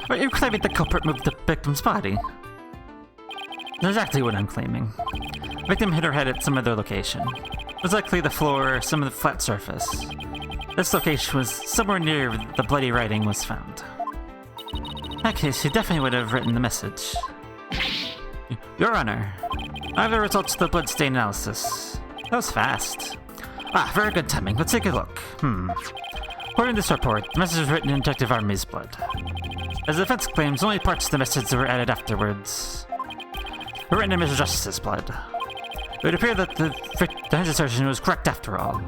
Are you claiming the culprit moved the victim's body? That's exactly what I'm claiming. The victim hit her head at some other location. It was likely the floor or some of the flat surface. This location was somewhere near the bloody writing was found. In that case, he definitely would have written the message. Your Honor, I have the results of the bloodstain analysis. That was fast. Ah, very good timing. Let's take a look. According to this report, the message was written in Detective Army's blood. As the defense claims, only parts of the message were added afterwards were written in Mr. Justice's blood. It would appear that his assertion was correct after all.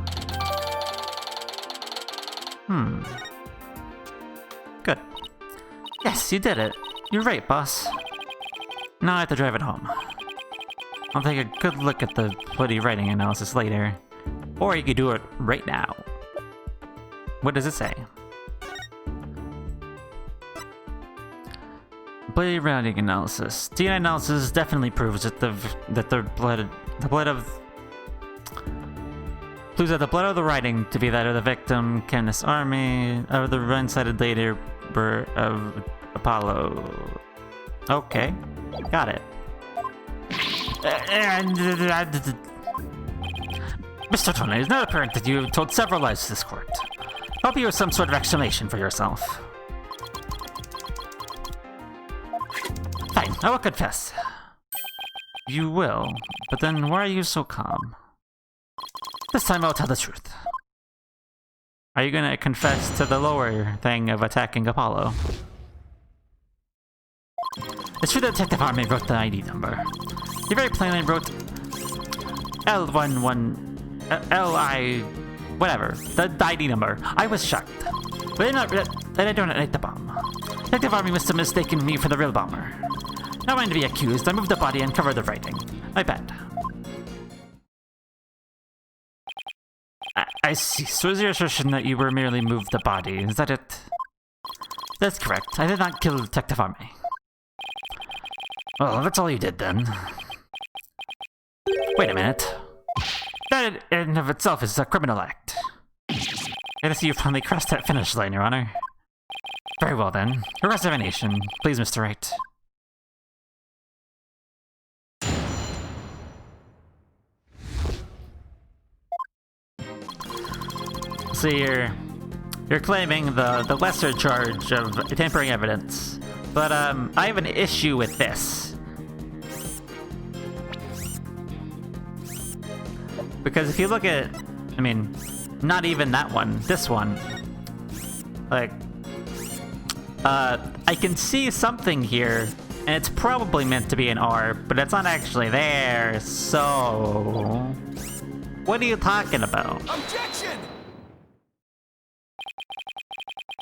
Good. Yes, you did it. You're right, boss. Now I have to drive it home. I'll take a good look at the bloody writing analysis later. Or you could do it right now. What does it say? Bloody writing analysis. DNA analysis definitely proves that the blood of the writing to be that of the victim, Candace Army, of the one-sided labor of Apollo. Okay, got it. Mr. Tony, it's not apparent that you have told several lies to this court. I hope you have some sort of explanation for yourself. Fine, I will confess. You will, but then why are you so calm? This time I'll tell the truth. Are you gonna confess to the lower thing of attacking Apollo? It's true that Detective Army wrote the ID number. He very plainly wrote L11... whatever. The ID number. I was shocked. But I didn't detonate the bomb. Detective Army must have mistaken me for the real bomber. Not wanting to be accused, I moved the body and covered the writing. My bad. I see. So is your assertion that you were merely moved the body? Is that it? That's correct. I did not kill Detective Army. Well, that's all you did then. Wait a minute. That in and of itself is a criminal act. I see you finally crossed that finish line, Your Honor. Very well then. Your resignation, please, Mr. Wright. So you're claiming the lesser charge of tampering evidence, but I have an issue with this. Because if you look at, I mean, not even that one, this one, like, I can see something here, and it's probably meant to be an R, but it's not actually there, so... What are you talking about? Objection!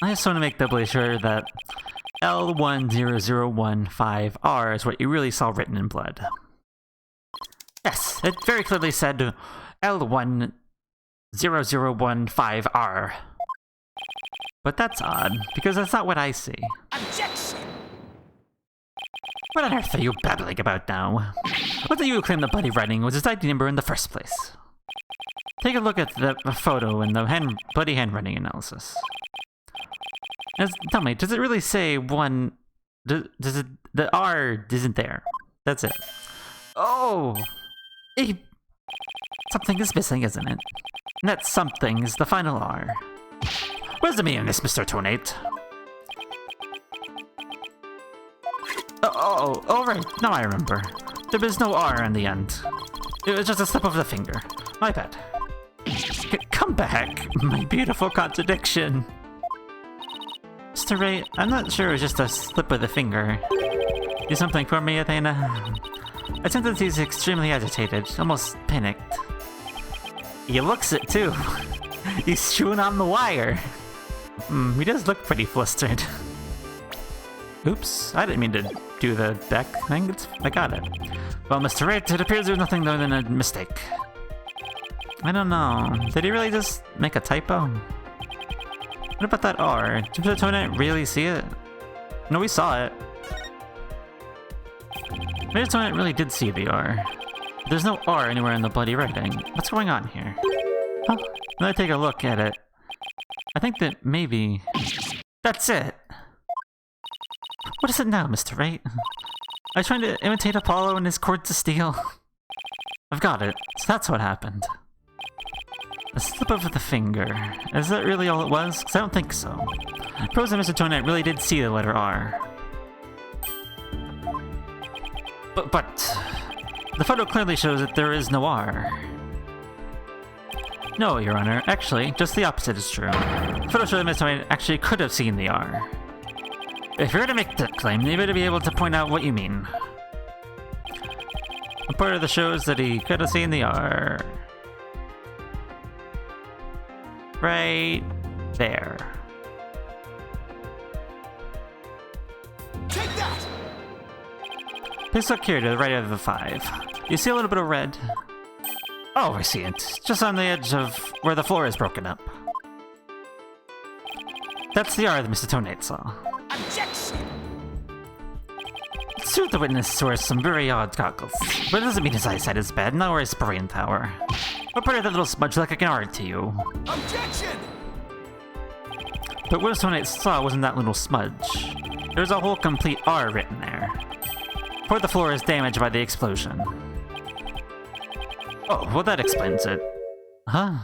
I just want to make doubly sure that L10015R is what you really saw written in blood. Yes, it very clearly said L10015R. But that's odd, because that's not what I see. Objection! What on earth are you babbling about now? What do you claim the bloody writing was his ID number in the first place? Take a look at the photo and the bloody handwriting analysis. Tell me, does it really say one... Does it... The R isn't there. That's it. Oh! Something is missing, isn't it? And that something is the final R. What does it mean in this, Mr. Tornate? Oh, right. Now I remember. There was no R in the end. It was just a slip of the finger. My bad. Come back, my beautiful contradiction. Mr. Wright, I'm not sure it was just a slip of the finger. Do something for me, Athena? I sense that he's extremely agitated, almost panicked. He looks it too. He's chewing on the wire. He does look pretty flustered. Oops, I didn't mean to do the deck thing. I got it. Well, Mr. Wright, it appears there's nothing more than a mistake. I don't know. Did he really just make a typo? What about that R? Did Mr. Tonite really see it? No, we saw it. Mr. Tonite really did see the R. There's no R anywhere in the bloody writing. What's going on here? Huh? Let me take a look at it. I think that maybe... That's it! What is it now, Mr. Wright? I was trying to imitate Apollo and his cords of steel. I've got it. So that's what happened. A slip of the finger. Is that really all it was? Because I don't think so. Pros and Mr. Tonite really did see the letter R. But the photo clearly shows that there is no R. No, Your Honor. Actually, just the opposite is true. The photo shows that Mr. Tonite actually could have seen the R. If you're gonna make that claim, you better be able to point out what you mean. A part of the show is that he could have seen the R. Right there. Take that! Please look here to the right of the 5. You see a little bit of red? Oh, I see it. Just on the edge of where the floor is broken up. That's the R that Mr. Tonite saw. Objection! It's true the witness wears some very odd goggles, but it doesn't mean his eyesight is bad, nor his brain power. What part of that little smudge look like an R to you? Objection! But what Tonite saw wasn't that little smudge. There's a whole complete R written there. Part of the floor is damaged by the explosion. Oh, well that explains it. Huh? Can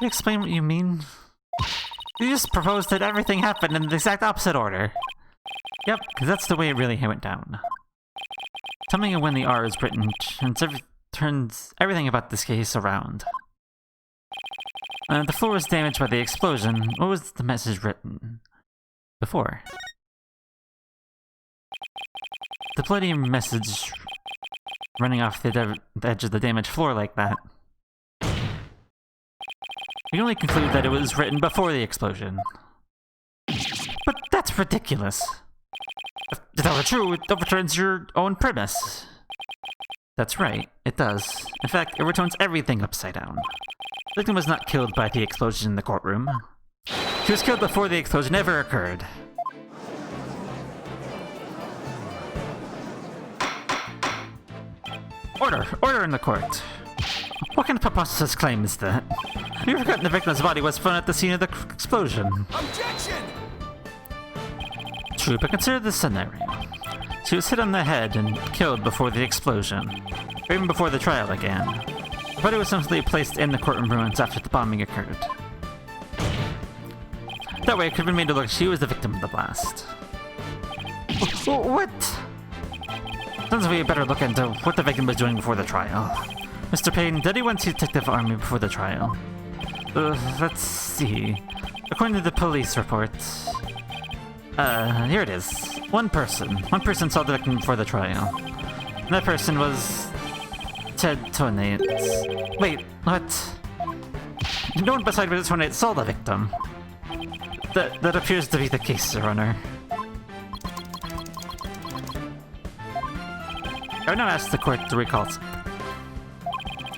you explain what you mean? You just proposed that everything happened in the exact opposite order. Yep, because that's the way it really went down. Tell me when the R is written turns everything about this case around. The floor was damaged by the explosion. What was the message written before? The bloody message running off the edge of the damaged floor like that. We can only conclude that it was written before the explosion. But that's ridiculous. If that were true, it overturns your own premise. That's right, it does. In fact, it returns everything upside down. The victim was not killed by the explosion in the courtroom. She was killed before the explosion ever occurred. Order! Order in the court! What kind of preposterous claim is that? Have you forgotten the victim's body was found at the scene of the explosion? Objection! True, but consider this scenario. She was hit on the head and killed before the explosion, or even before the trial began. The body was simply placed in the courtroom ruins after the bombing occurred. That way, it could have been made to look like she was the victim of the blast. What? Sounds like we better look into what the victim was doing before the trial. Mr. Payne, did anyone see Detective Army before the trial? Let's see. According to the police reports... here it is. One person saw the victim before the trial. And that person was... Ted Tonite. Wait, what? No one besides Ted Tonite saw the victim. That appears to be the case, Your Honor. I would now ask the court to recall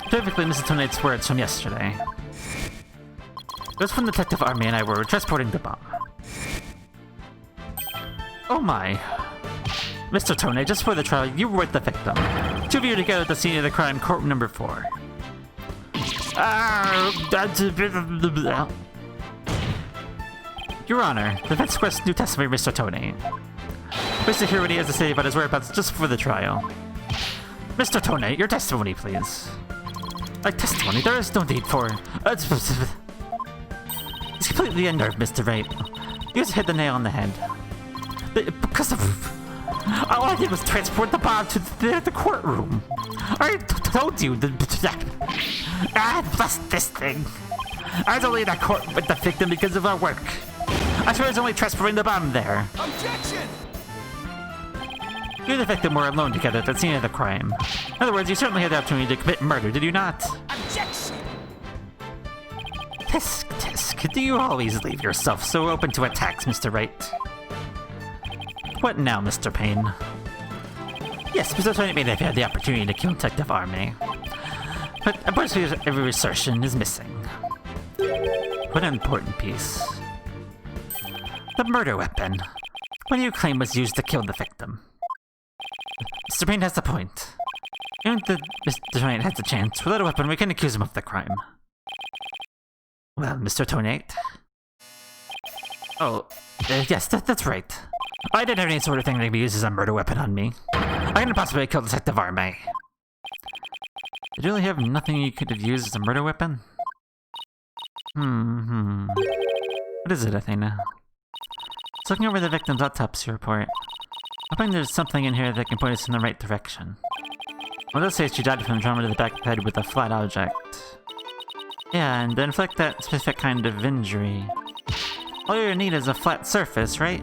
specifically Mrs. Tonite's words from yesterday. It was when Detective Army and I were transporting the bomb. Oh my. Mr. Tonite, just before the trial, you were the victim. Two of you together at the scene of the crime, courtroom number 4. Your Honor, the defense requests new testimony of Mr. Tonite. Wish to hear what he has to say about his whereabouts just before the trial. Mr. Tonite, your testimony, please. Testimony? There is no need for... He's completely unnerved, Mr. Wright. You just hit the nail on the head. Because of... All I did was transport the bomb to the courtroom. I told you... Bless this thing. I was only in that court with the victim because of our work. I swear I was only transporting the bomb there. Objection! You and the victim were alone together at the scene of the crime. In other words, you certainly had the opportunity to commit murder, did you not? Objection! Tisk, do you always leave yourself so open to attacks, Mr. Wright? What now, Mr. Payne? Yes, Mr. Tonite may have had the opportunity to kill Detective Army. But a part of every assertion is missing. What an important piece. The murder weapon. What do you claim was used to kill the victim? Mr. Payne has a point. Even if Mr. Tonite has a chance, without a weapon, we can accuse him of the crime. Well, Mr. Tonite? Oh, yes, that's right. I didn't have any sort of thing that could be used as a murder weapon on me. I couldn't possibly kill Detective Arme. Did you really have nothing you could have used as a murder weapon? What is it, Athena? It's looking over the victim's autopsy report. Hoping there's something in here that can point us in the right direction. Well, let's say she died from trauma to the back of the head with a flat object. Yeah, and to inflict that specific kind of injury. All you need is a flat surface, right?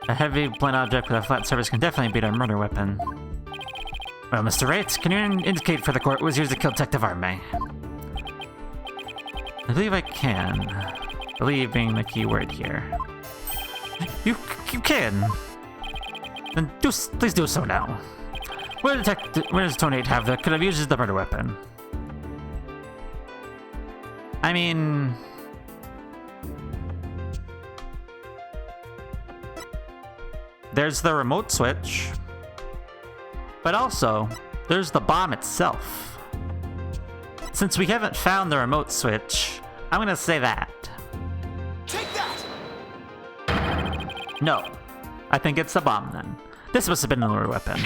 A heavy, blunt object with a flat surface can definitely beat a murder weapon. Well, Mr. Wright, can you indicate for the court what was used to kill Detective Arme? I believe I can. Believe being the key word here. You can! Then please do so now. What does Tony have that could have used as the murder weapon? I mean... there's the remote switch. But also, there's the bomb itself. Since we haven't found the remote switch, I'm gonna say that. Take that! No. I think it's the bomb then. This must have been another weapon.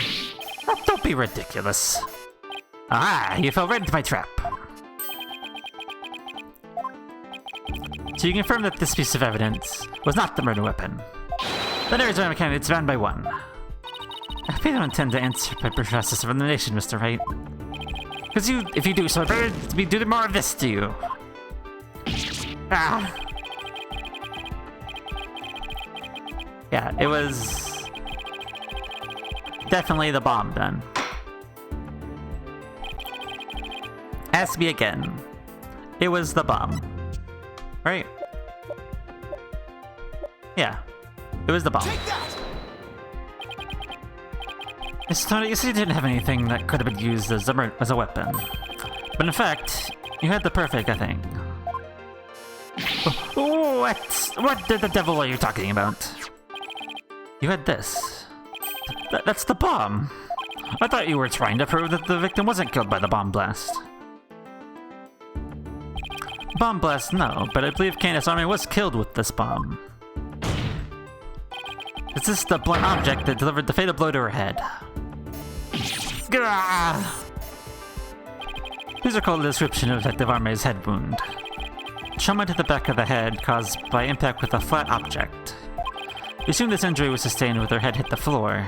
Oh, don't be ridiculous. Ah, you fell right into my trap. So you confirm that this piece of evidence was not the murder weapon. The Arizona candidate's bound by one. I hope you don't intend to answer by process of elimination, Mr. Wright. Because if you do so, we do more of this to you. Ah. Yeah, it was definitely the bomb then. Ask me again. It was the bomb. Right? Yeah. It was the bomb. Take that! Mr. Tony, you said you didn't have anything that could have been used as a weapon. But in fact, you had the perfect thing. What the devil are you talking about? You had this. That's the bomb. I thought you were trying to prove that the victim wasn't killed by the bomb blast. Bomb blast, no, but I believe Candace Arme was killed with this bomb. Is this the blunt object that delivered the fatal blow to her head? Gah! Please recall the description of Detective Arme's head wound. Trauma to the back of the head caused by impact with a flat object. We assume this injury was sustained with her head hit the floor.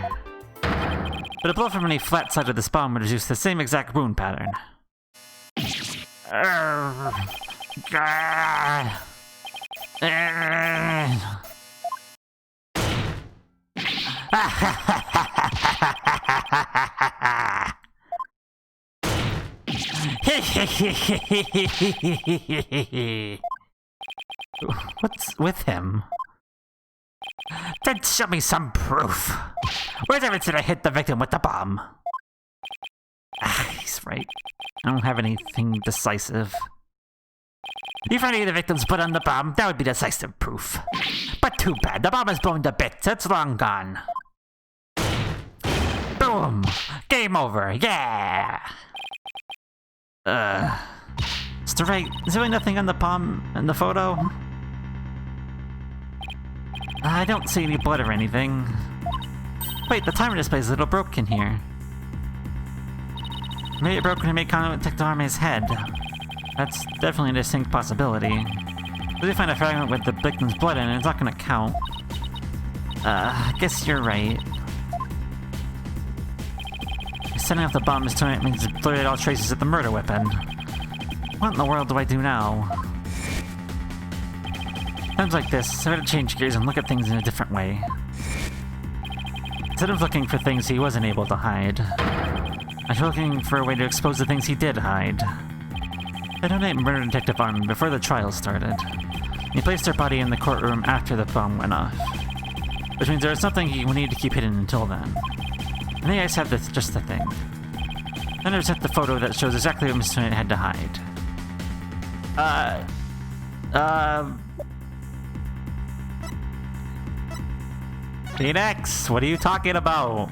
But a blow from any flat side of this bomb would produce the same exact wound pattern. What's with him? Then show me some proof. Where's evidence that I hit the victim with the bomb? Ah, he's right. I don't have anything decisive. If any of the victims put on the bomb, that would be decisive proof. But too bad, the bomb is blown to bits, it's long gone. Boom! Game over, yeah! Mr. Wright, is there really nothing on the bomb in the photo? I don't see any blood or anything. Wait, the timer display is a little broken here. Maybe it broke when it made contact with Detective Arme's head. That's definitely a distinct possibility. If we find a fragment with the victim's blood in it, it's not gonna count. I guess you're right. Setting off the bomb is tonight means it blurred all traces of the murder weapon. What in the world do I do now? Times like this, I gotta change gears and look at things in a different way. Instead of looking for things he wasn't able to hide, I'm looking for a way to expose the things he did hide. I donate murdered Detective Arme before the trial started. He placed her body in the courtroom after the bomb went off, which means there was something he would need to keep hidden until then. And the guys have just the thing. Then there's the photo that shows exactly what Mr. Knight had to hide. Phoenix, what are you talking about?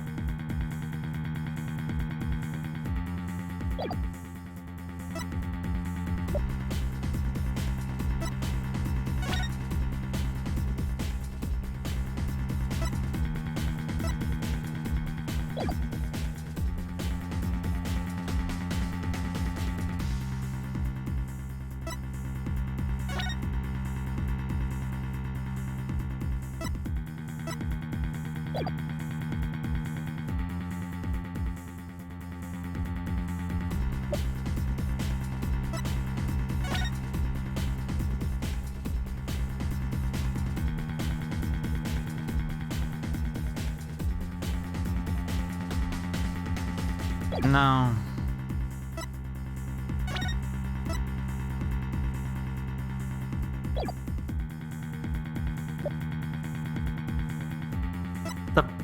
No.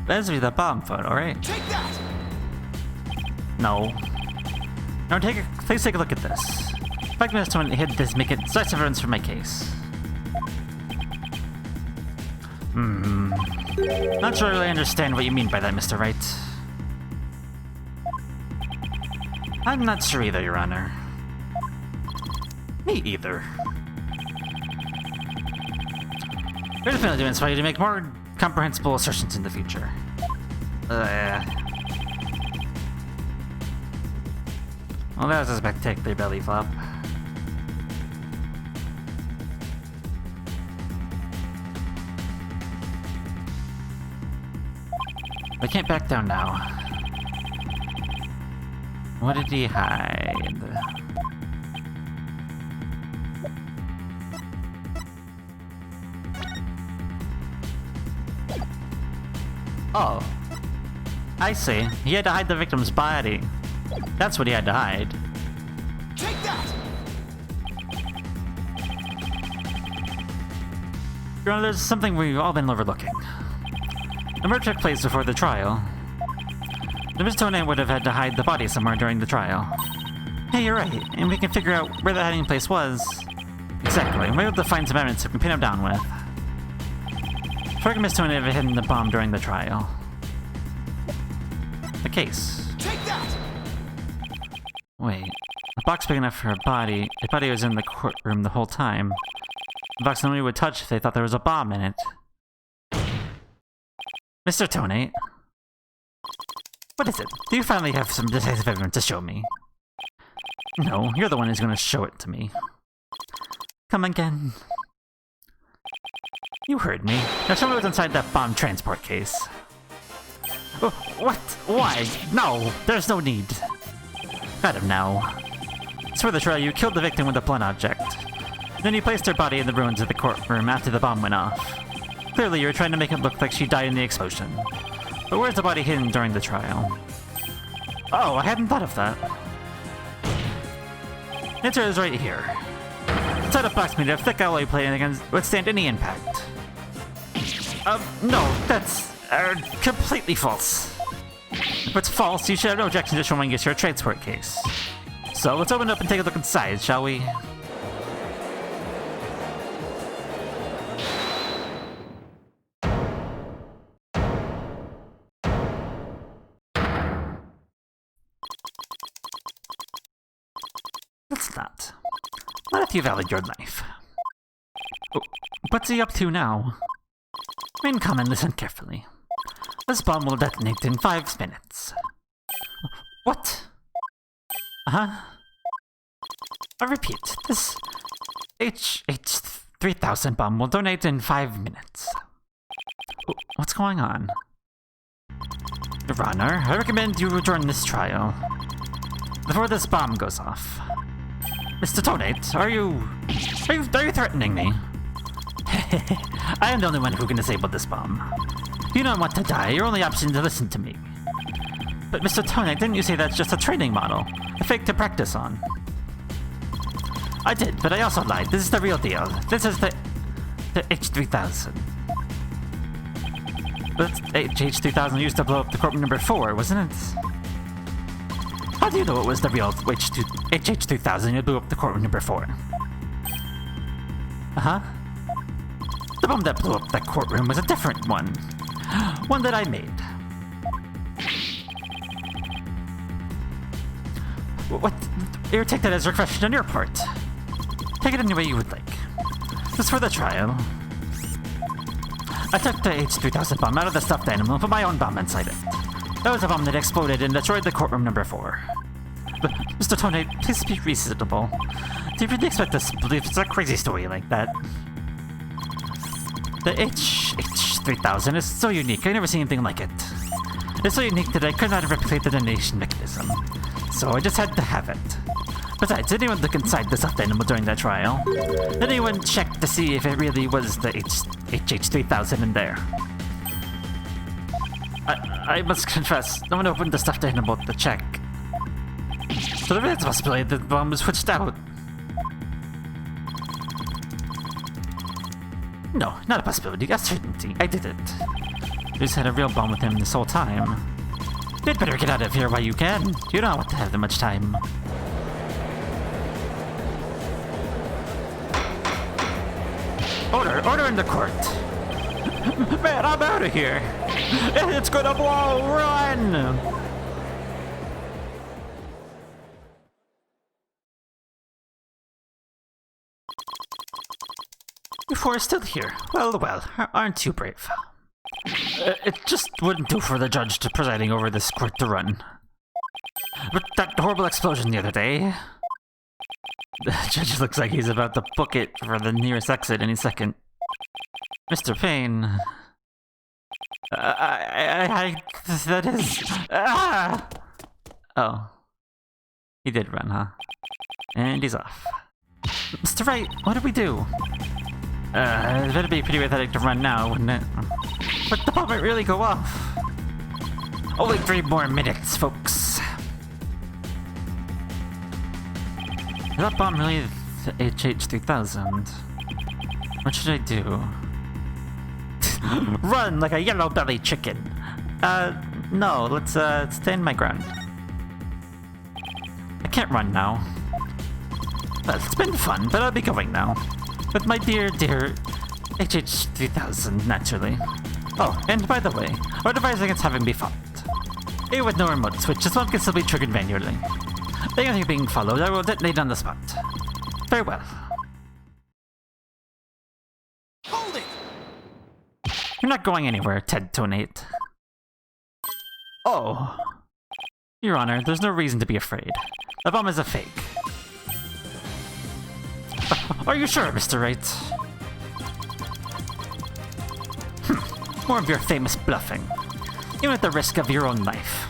That's the bomb photo, right? Take that! No. No, please take a look at this. The fact that someone hid this make it such evidence for my case. Not sure I really understand what you mean by that, Mr. Wright. I'm not sure either, Your Honor. Me either. We're definitely doing this for you to make more comprehensible assertions in the future. Well, that was a spectacular belly flop. I can't back down now. What did he hide? Oh. I see. He had to hide the victim's body. That's what he had to hide. Take that! Your Honor, there's something we've all been overlooking. The murder took place before the trial. The Miss Tone would have had to hide the body somewhere during the trial. Hey, you're right, and we can figure out where the hiding place was. Exactly. We're able to find some evidence we can pin him down with. Target Miss Tone have hidden the bomb during the trial. The case. Take that! Wait. A box big enough for a body. The body was in the courtroom the whole time. The box nobody would touch if they thought there was a bomb in it. Mr. Tonate. What is it? Do you finally have some decisive evidence to show me? No, you're the one who's going to show it to me. Come again. You heard me. Now show me what's inside that bomb transport case. Oh, what? Why? No, there's no need. Got him now. It's for the trial you killed the victim with a blunt object. Then you placed her body in the ruins of the courtroom after the bomb went off. Clearly, you're trying to make it look like she died in the explosion. But where's the body hidden during the trial? Oh, I hadn't thought of that. The answer is right here. Inside a box made of thick alloy plate and can withstand any impact. No, that's completely false. If it's false, you should have no objection to showing us your transport case. So let's open it up and take a look inside, shall we? Let's not. Not if you valued your life. Oh, what's he up to now? Main comment, listen carefully. This bomb will detonate in 5 minutes. What? Uh-huh. I repeat, this HH3000 bomb will detonate in 5 minutes. What's going on? Your Honor, I recommend you adjourn this trial before this bomb goes off. Mr. Tonate, are you threatening me? I am the only one who can disable this bomb. If you don't want to die, your only option is to listen to me. But Mr. Tonate, didn't you say that's just a training model? A fake to practice on? I did, but I also lied. This is the real deal. This is the H3000. But H3000 used to blow up the courtroom number 4, wasn't it? How do you know it was the real HH3000 that blew up the courtroom number 4? Uh-huh. The bomb that blew up that courtroom was a different one. One that I made. What? You take that as a question on your part. Take it any way you would like. This for the trial. I took the H3000 bomb out of the stuffed animal and put my own bomb inside it. That was a bomb that exploded and destroyed the courtroom number 4. But, Mr. Tonate, please be reasonable. Do you really expect us to believe it's a crazy story like that? The H3000 is so unique, I've never seen anything like it. It's so unique that I could not replicate the detonation mechanism. So I just had to have it. Besides, did anyone look inside the stuffed animal during that trial? Did anyone check to see if it really was the HH3000 in there? I must confess, no one opened the stuffed animal to check. So there is a possibility that the bomb was switched out. No, not a possibility, a certainty. I did it. You just had a real bomb with him this whole time. You'd better get out of here while you can. You don't want to have that much time. Order in the court. Man, I'm out of here. It's gonna blow. Run. Your four is still here. Well, aren't you brave? It just wouldn't do for the judge to presiding over this court to run. But that horrible explosion the other day... The judge looks like he's about to book it for the nearest exit any second. Mr. Payne... that is... Ah! Oh. He did run, huh? And he's off. Mr. Wright, what do we do? It better be pretty pathetic to run now, wouldn't it? But the bomb might really go off. Only 3 more minutes, folks. Is that bomb really the HH3000? What should I do? Run like a yellow-bellied chicken. No, let's stand my ground. I can't run now. Well, it's been fun, but I'll be going now. With my dear HH3000, naturally. Oh, and by the way, our device against having me followed. Even with no remote switch, this one can still be triggered manually. Being anything being followed, I will detonate on the spot. Farewell. Hold it! You're not going anywhere, Ted Tonate. Oh. Your Honor, there's no reason to be afraid. The bomb is a fake. Are you sure, Mr. Wright? More of your famous bluffing. Even at the risk of your own life.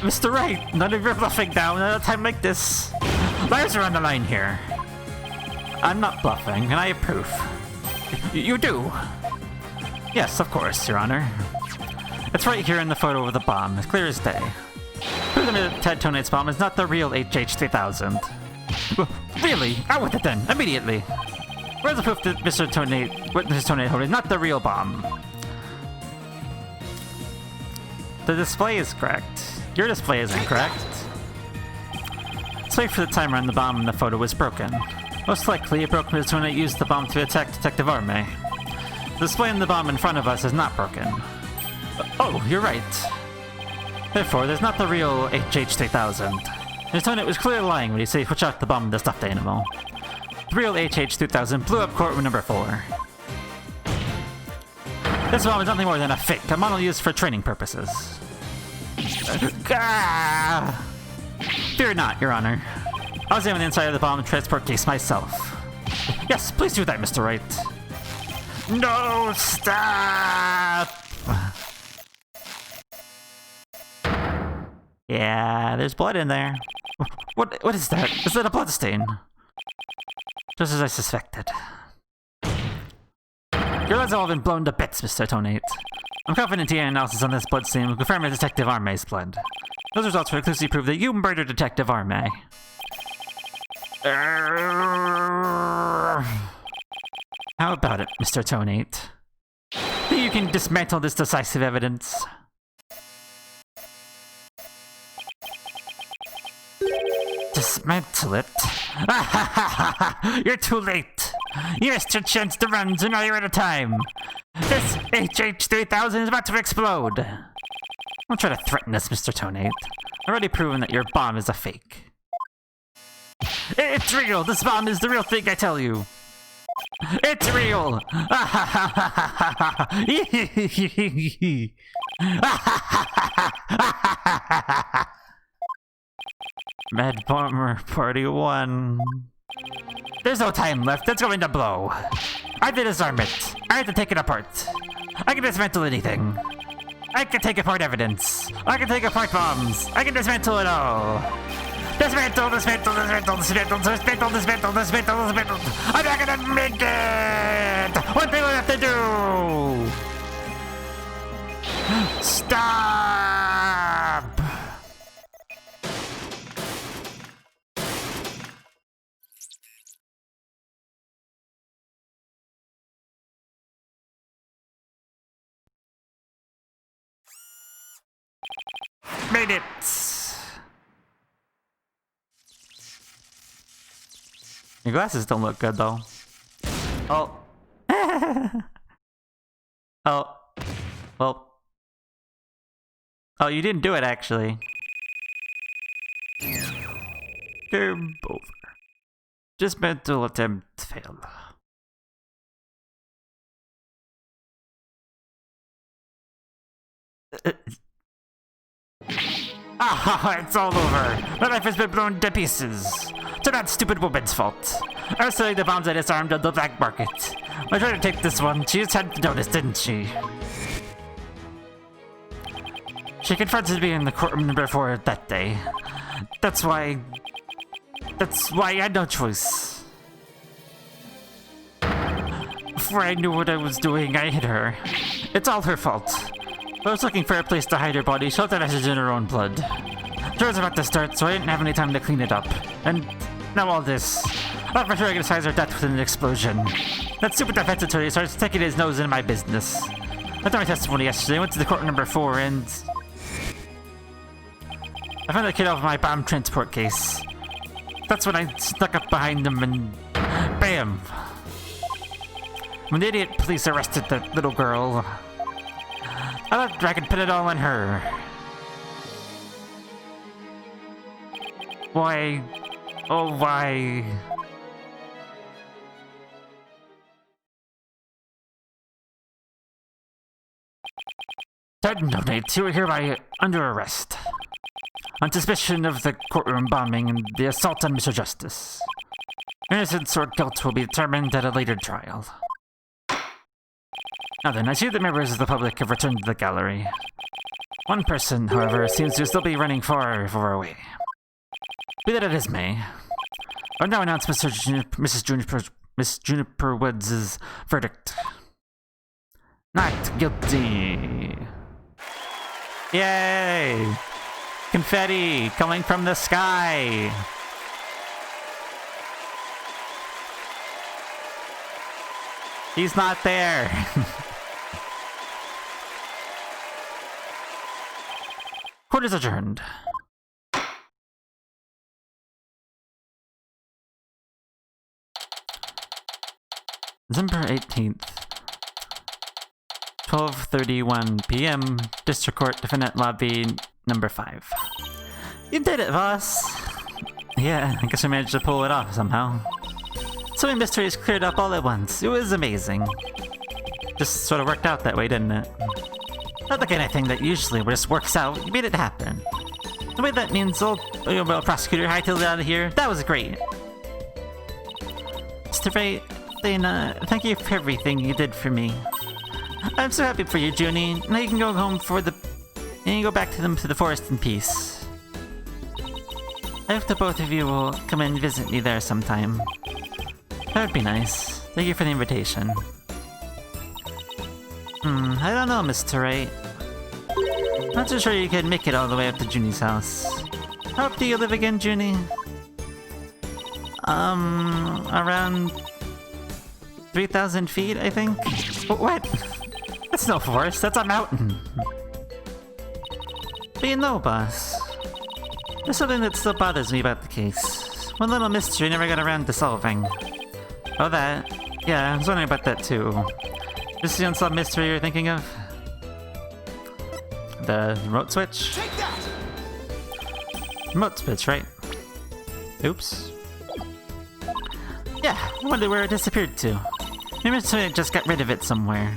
Mr. Wright, none of your bluffing now at a time like this. Lives are on the line here. I'm not bluffing, and I approve. You do? Yes, of course, Your Honor. It's right here in the photo of the bomb, as clear as day. Prove to me that Ted Tonate's bomb is not the real HH3000. Really? Out with it then, immediately! Where's the proof that Mr. Tonate is not the real bomb? The display is correct. Your display is incorrect. Let's wait for the timer on the bomb in the photo was broken. Most likely, it broke when Tonate used the bomb to attack Detective Arme. The display on the bomb in front of us is not broken. Oh, you're right. Therefore, there's not the real HH3000. Mr. Tonate was clearly lying when he said he switched out the bomb with the stuffed animal. The real HH3000 blew up courtroom number 4. This bomb is nothing more than a fake, a model used for training purposes. Fear not, Your Honor. I'll examine the inside of the bomb transport case myself. Yes, please do that, Mr. Wright. No, stop! Yeah, there's blood in there. What is that? Is that a blood stain? Just as I suspected. Your legs have all been blown to bits, Mr. Tonate. I'm confident DNA analysis on this blood stain will confirm it's Detective Arme's blood. Those results will conclusively prove that you murdered Detective Arme. How about it, Mr. Tonate? Think you can dismantle this decisive evidence? Dismantle it? You're too late! You missed your chance to run, so now you're out of time! This HH3000 is about to explode! Don't try to threaten us, Mr. Tonate. I've already proven that your bomb is a fake. It's real! This bomb is the real thing, I tell you! It's real! Mad Bomber Party 1. There's no time left, it's going to blow. I have to disarm it. I have to take it apart. I can dismantle anything. I can take apart evidence. I can take apart bombs. I can dismantle it all. Dismantle, dismantle, dismantle, dismantle, dismantle, dismantle, dismantle, dismantle. I'm not gonna make it! One thing we have to do! Stop! Made it! Your glasses don't look good though. Oh. Oh. Well. Oh, you didn't do it actually. Game over. Just mental attempt failed. It's all over. My life has been blown to pieces. To that stupid woman's fault. I was selling the bombs I disarmed on the black market. I tried to take this one. She just had notice, didn't she? She confronted me in the courtroom number 4 that day. That's why I had no choice. Before I knew what I was doing, I hit her. It's all her fault. I was looking for a place to hide her body. She left a message in her own blood. The was about to start, so I didn't have any time to clean it up. And now all this. I thought for sure I could size her death with an explosion. That stupid defense attorney starts sticking his nose in my business. After my testimony yesterday, I went to the court number 4 and I found the kid off my bomb transport case. That's when I snuck up behind him and bam! When the idiot police arrested the little girl, I thought I could pin it all on her. Why? Oh, why? Ted Donate, you are hereby under arrest. On suspicion of the courtroom bombing and the assault on Mr. Justice. Innocence or guilt will be determined at a later trial. Now then, I see that members of the public have returned to the gallery. One person, however, seems to still be running far away. Be that as may, I now announce Miss Juniper Woods' verdict. Not guilty. Yay! Confetti coming from the sky! He's not there! Court is adjourned. December 18th, 12:31 p.m. District Court, Defendant Lobby number 5. You did it, boss! Yeah, I guess I managed to pull it off somehow. So many mysteries cleared up all at once. It was amazing. Just sort of worked out that way, didn't it? Not the kind of thing that usually just works out. You made it happen. The way that means old prosecutor hightailed it out of here, that was great. Mr. Wright, thank you for everything you did for me. I'm so happy for you, Junie. Now you can go home and you go back to the forest in peace. I hope that both of you will come and visit me there sometime. That would be nice. Thank you for the invitation. I don't know, Mr. Wright. Not too sure you can make it all the way up to Junie's house. How up do you live again, Junie? Around 3,000 feet, I think? What? That's no forest, that's a mountain. But you know, boss, there's something that still bothers me about the case. One little mystery never got around to solving. Oh, that? Yeah, I was wondering about that too. This is the unsolved mystery you're thinking of? The remote switch? Take that! Remote switch, right? Oops. Yeah, I wonder where it disappeared to. Maybe I just got rid of it somewhere.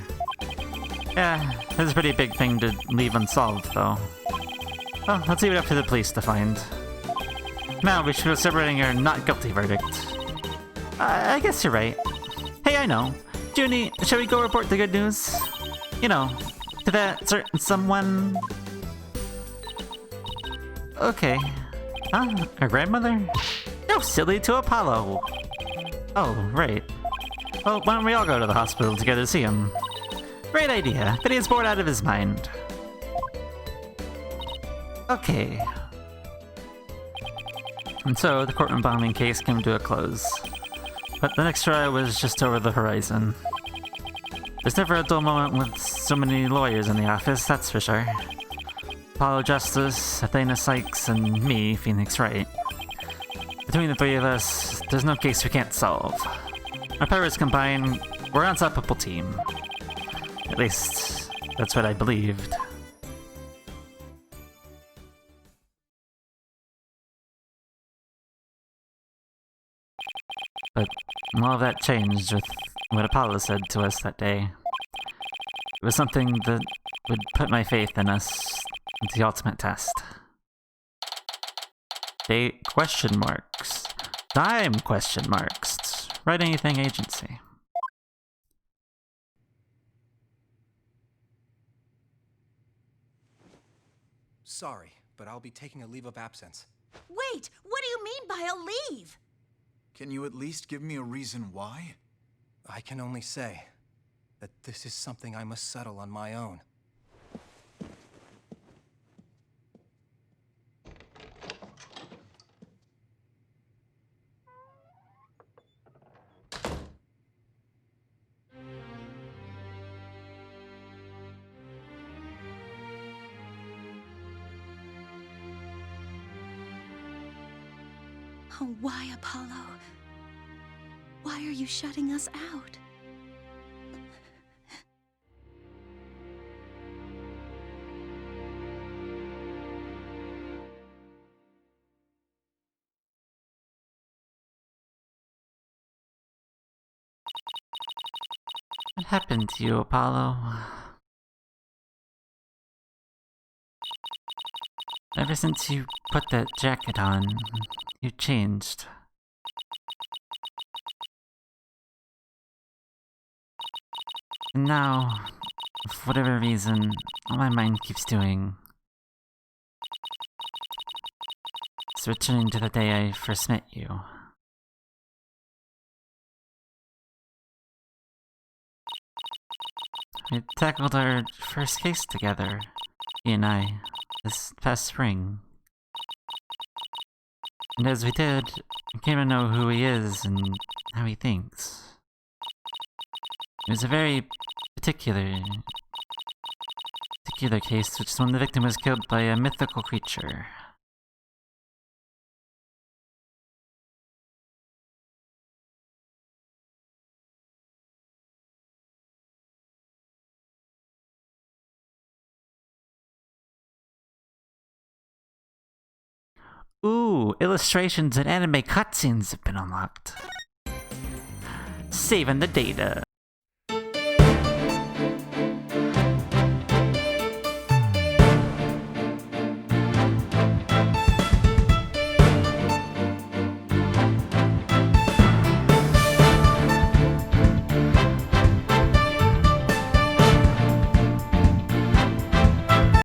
Yeah, that's a pretty big thing to leave unsolved, though. Well, let's leave it up to the police to find. Now we should be celebrating our not guilty verdict. I guess you're right. Hey, I know. Junie, shall we go report the good news? You know, to that certain someone... Okay. Huh? Our grandmother? No, silly, to Apollo. Oh, right. Well, why don't we all go to the hospital together to see him? Great idea, but he is bored out of his mind. Okay. And so, the courtroom bombing case came to a close. But the next trial was just over the horizon. There's never a dull moment with so many lawyers in the office, that's for sure. Apollo Justice, Athena Sykes, and me, Phoenix Wright. Between the three of us, there's no case we can't solve. Our powers combined, we're an unstoppable team. At least, that's what I believed. But all of that changed with what Apollo said to us that day. It was something that would put my faith in us into the ultimate test. Date question marks. Time question marks. Write anything agency. Sorry, but I'll be taking a leave of absence. Wait, what do you mean by a leave? Can you at least give me a reason why? I can only say that this is something I must settle on my own. Oh, why, Apollo? Why are you shutting us out? What happened to you, Apollo? Ever since you put that jacket on, you changed. And now, for whatever reason, all my mind keeps doing is returning to the day I first met you. We tackled our first case together, he and I, this past spring. And as we did, I came to know who he is and how he thinks. It was a very particular case, which is when the victim was killed by a mythical creature. Ooh, illustrations and anime cutscenes have been unlocked. Saving the data.